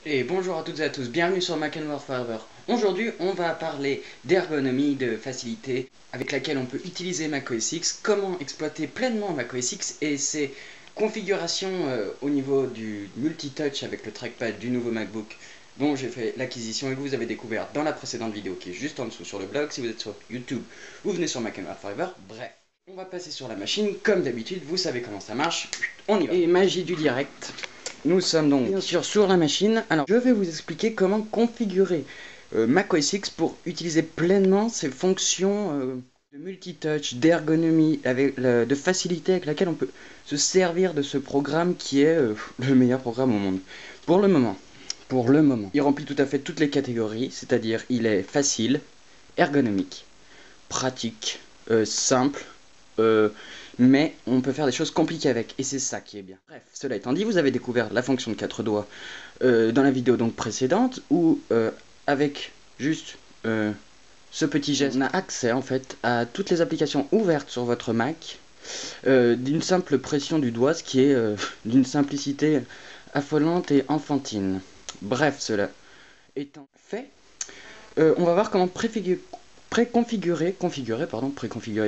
Et bonjour à toutes et à tous, bienvenue sur Mac Forever. Aujourd'hui, on va parler d'ergonomie, de facilité avec laquelle on peut utiliser macOS X, comment exploiter pleinement macOS X et ses configurations au niveau du multitouch avec le trackpad du nouveau MacBook dont j'ai fait l'acquisition et que vous avez découvert dans la précédente vidéo qui est juste en dessous sur le blog. Si vous êtes sur YouTube, vous venez sur Mac Forever. Bref, on va passer sur la machine comme d'habitude, vous savez comment ça marche, on y va. Et magie du direct. Nous sommes donc bien sûr sur la machine. Alors je vais vous expliquer comment configurer macOS X pour utiliser pleinement ces fonctions de multitouch, d'ergonomie, de facilité avec laquelle on peut se servir de ce programme qui est le meilleur programme au monde. Pour le moment, il remplit tout à fait toutes les catégories, c'est-à-dire il est facile, ergonomique, pratique, simple, mais on peut faire des choses compliquées avec, et c'est ça qui est bien. Bref, cela étant dit, vous avez découvert la fonction de 4 doigts dans la vidéo donc précédente, où avec juste ce petit geste, on a accès en fait à toutes les applications ouvertes sur votre Mac, d'une simple pression du doigt, ce qui est d'une simplicité affolante et enfantine. Bref, cela étant fait, on va voir comment préconfigurer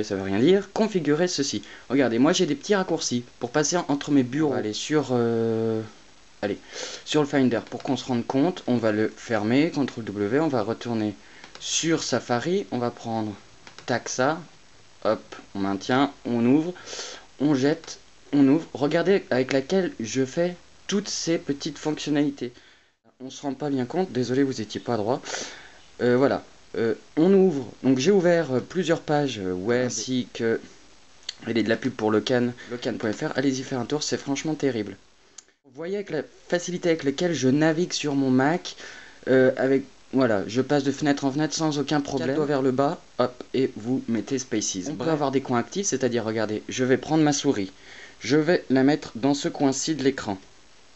ça veut rien dire, configurer ceci. Regardez, moi j'ai des petits raccourcis pour passer entre mes bureaux. On va aller sur le Finder pour qu'on se rende compte. On va le fermer, CTRL W, on va retourner sur Safari, on va prendre Taxa, hop, on maintient, on ouvre, on jette, on ouvre. Regardez avec laquelle je fais toutes ces petites fonctionnalités. On se rend pas bien compte, désolé vous étiez pas droit. Voilà. On ouvre, donc j'ai ouvert plusieurs pages web ainsi que il est de la pub pour locan.fr, allez-y faire un tour, c'est franchement terrible. Vous voyez avec la facilité avec laquelle je navigue sur mon Mac, voilà, je passe de fenêtre en fenêtre sans aucun problème. 4 doigts vers le bas, hop, et vous mettez Spaces. On peut avoir des coins actifs, c'est-à-dire, regardez, je vais prendre ma souris, je vais la mettre dans ce coin-ci de l'écran,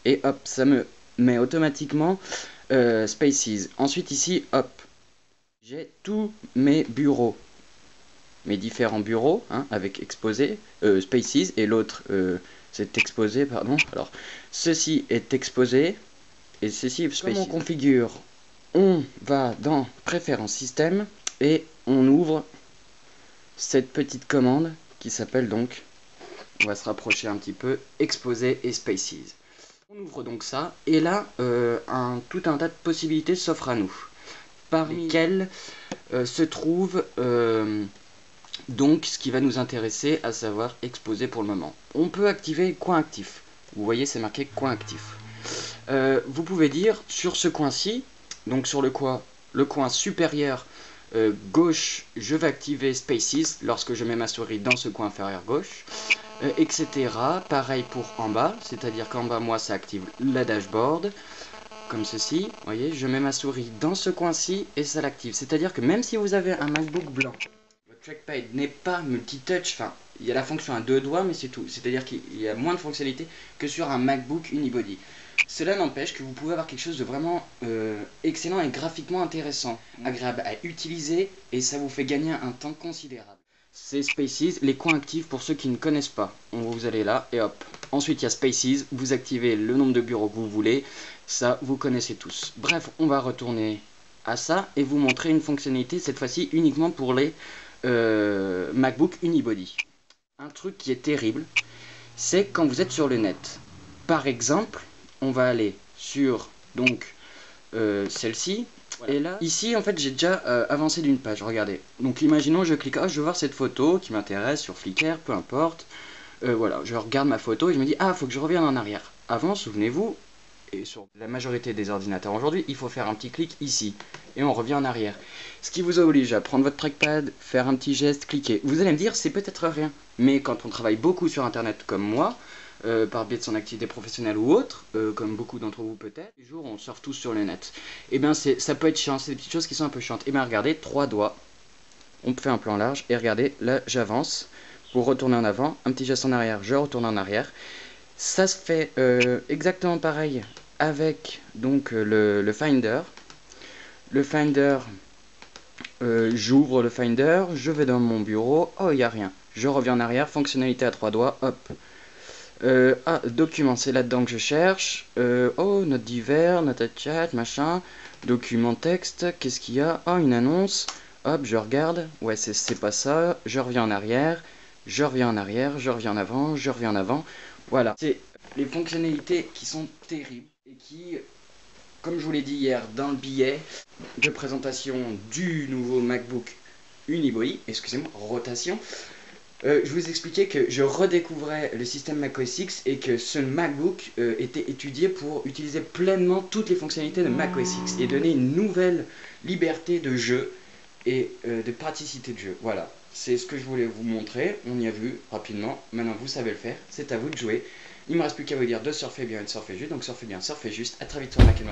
et hop, ça me met automatiquement Spaces. Ensuite ici, hop, j'ai tous mes bureaux, mes différents bureaux, hein, avec exposé, Spaces, et l'autre, c'est exposé, pardon. Alors, ceci est exposé, et ceci est Spaces. Comment on configure? On va dans Préférences système, et on ouvre cette petite commande qui s'appelle donc, on va se rapprocher un petit peu, Exposé et Spaces. On ouvre donc ça, et là, tout un tas de possibilités s'offrent à nous, parmi lesquelles se trouve donc ce qui va nous intéresser, à savoir exposer pour le moment. On peut activer coin actif. Vous voyez, c'est marqué coin actif. Vous pouvez dire sur ce coin-ci, donc sur le coin supérieur gauche, je vais activer Spaces lorsque je mets ma souris dans ce coin inférieur gauche, etc. Pareil pour en bas, c'est-à-dire qu'en bas, moi, ça active la dashboard. Comme ceci, vous voyez, je mets ma souris dans ce coin-ci et ça l'active. C'est-à-dire que même si vous avez un MacBook blanc, votre trackpad n'est pas multitouch, enfin, il y a la fonction à 2 doigts, mais c'est tout. C'est-à-dire qu'il y a moins de fonctionnalités que sur un MacBook unibody. Cela n'empêche que vous pouvez avoir quelque chose de vraiment excellent et graphiquement intéressant, agréable à utiliser, et ça vous fait gagner un temps considérable. C'est Spaces, les coins actifs pour ceux qui ne connaissent pas. Vous allez là et hop. Ensuite il y a Spaces, vous activez le nombre de bureaux que vous voulez. Ça, vous connaissez tous. Bref, on va retourner à ça et vous montrer une fonctionnalité, cette fois-ci uniquement pour les MacBook Unibody. Un truc qui est terrible, c'est quand vous êtes sur le net. Par exemple, on va aller sur donc celle-ci. Voilà. Et là, ici, en fait, j'ai déjà avancé d'une page. Regardez. Donc, imaginons, je clique, je veux voir cette photo qui m'intéresse sur Flickr, peu importe. Voilà, je regarde ma photo et je me dis, ah, faut que je revienne en arrière. Avant, souvenez-vous, et sur la majorité des ordinateurs aujourd'hui, il faut faire un petit clic ici, et on revient en arrière. Ce qui vous oblige à prendre votre trackpad, faire un petit geste, cliquer. Vous allez me dire, c'est peut-être rien, mais quand on travaille beaucoup sur Internet comme moi, par biais de son activité professionnelle ou autre, comme beaucoup d'entre vous peut-être, les jours on surfe tous sur le net, et bien ça peut être chiant, c'est des petites choses qui sont un peu chiantes. Et bien regardez, 3 doigts, on fait un plan large, et regardez, là j'avance, pour retourner en avant, un petit geste en arrière, je retourne en arrière. Ça se fait exactement pareil avec donc le Finder. Le Finder, j'ouvre le Finder, je vais dans mon bureau, oh il n'y a rien. Je reviens en arrière, fonctionnalité à 3 doigts, hop. Document, c'est là-dedans que je cherche. Oh, note divers, note à chat, machin. Document texte, qu'est-ce qu'il y a? Oh, une annonce. Hop, je regarde. Ouais, c'est pas ça. Je reviens en arrière. Je reviens en arrière. Je reviens en avant. Je reviens en avant. Voilà. C'est les fonctionnalités qui sont terribles et qui, comme je vous l'ai dit hier dans le billet de présentation du nouveau MacBook Unibody, excusez-moi, rotation, je vous expliquais que je redécouvrais le système macOS X et que ce MacBook était étudié pour utiliser pleinement toutes les fonctionnalités de macOS X et donner une nouvelle liberté de jeu et de praticité de jeu. Voilà, c'est ce que je voulais vous montrer. On y a vu rapidement. Maintenant, vous savez le faire. C'est à vous de jouer. Il ne me reste plus qu'à vous dire de surfer bien et de surfer juste. Donc surfez bien, surfez juste. À très vite sur Mac.